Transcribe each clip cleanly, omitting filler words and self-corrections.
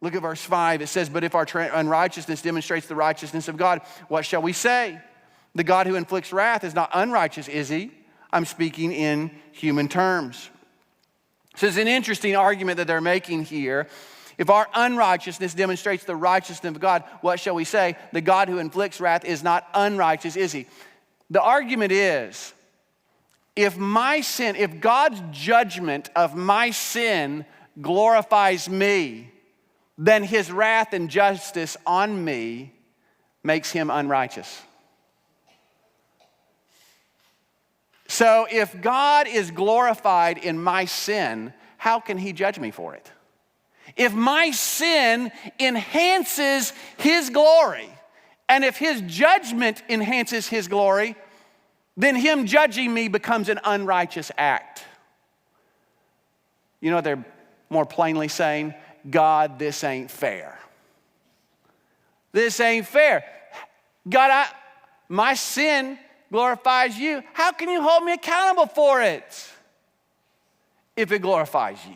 Look at verse 5. It says, but if our unrighteousness demonstrates the righteousness of God, what shall we say? The God who inflicts wrath is not unrighteous, is he? I'm speaking in human terms. So it's an interesting argument that they're making here. If our unrighteousness demonstrates the righteousness of God, what shall we say? The God who inflicts wrath is not unrighteous, is he? The argument is, if my sin, if God's judgment of my sin glorifies me, then his wrath and justice on me makes him unrighteous. So if God is glorified in my sin, how can he judge me for it? If my sin enhances his glory, and if his judgment enhances his glory, then him judging me becomes an unrighteous act. You know what they're more plainly saying? God, this ain't fair. This ain't fair. God, my sin glorifies you. How can you hold me accountable for it if it glorifies you?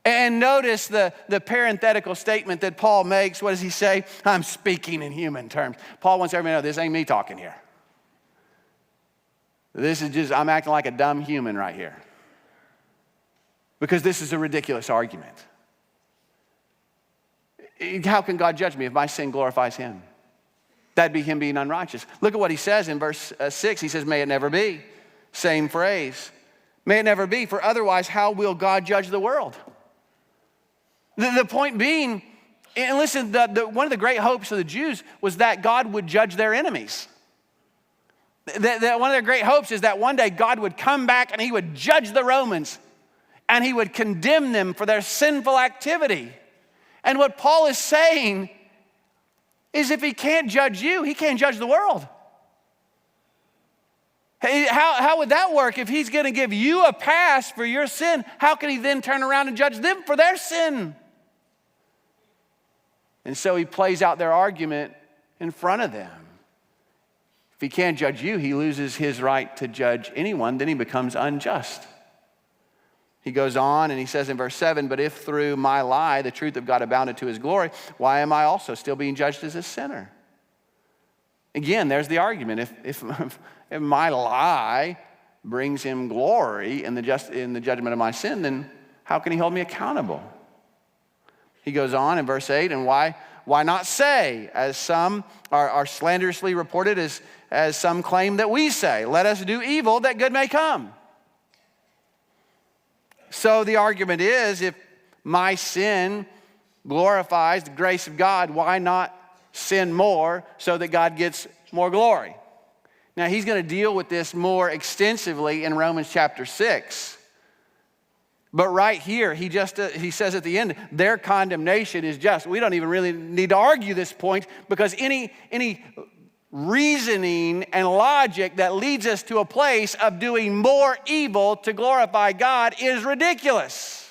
And notice the parenthetical statement that Paul makes. What does he say? I'm speaking in human terms. Paul wants everybody to know this ain't me talking here. This is just, I'm acting like a dumb human right here. Because this is a ridiculous argument. How can God judge me if my sin glorifies him? That'd be him being unrighteous. Look at what he says in verse 6. He says, may it never be. Same phrase. May it never be, for otherwise how will God judge the world? The point being, and listen, one of the great hopes of the Jews was that God would judge their enemies. That one of their great hopes is that one day God would come back and he would judge the Romans and he would condemn them for their sinful activity. And what Paul is saying is if he can't judge you, he can't judge the world. How would that work? If he's going to give you a pass for your sin, how can he then turn around and judge them for their sin? And so he plays out their argument in front of them. If he can't judge you, he loses his right to judge anyone, then he becomes unjust. He goes on and he says in verse 7, but if through my lie the truth of God abounded to his glory, why am I also still being judged as a sinner? Again, there's the argument. If my lie brings him glory in the judgment of my sin, then how can he hold me accountable? He goes on in verse 8, and why not say, as some are slanderously reported, as some claim that we say, let us do evil that good may come. So the argument is, if my sin glorifies the grace of God, why not sin more so that God gets more glory? Now, he's going to deal with this more extensively in Romans chapter 6. But right here, he says at the end, their condemnation is just. We don't even really need to argue this point because any reasoning and logic that leads us to a place of doing more evil to glorify God is ridiculous.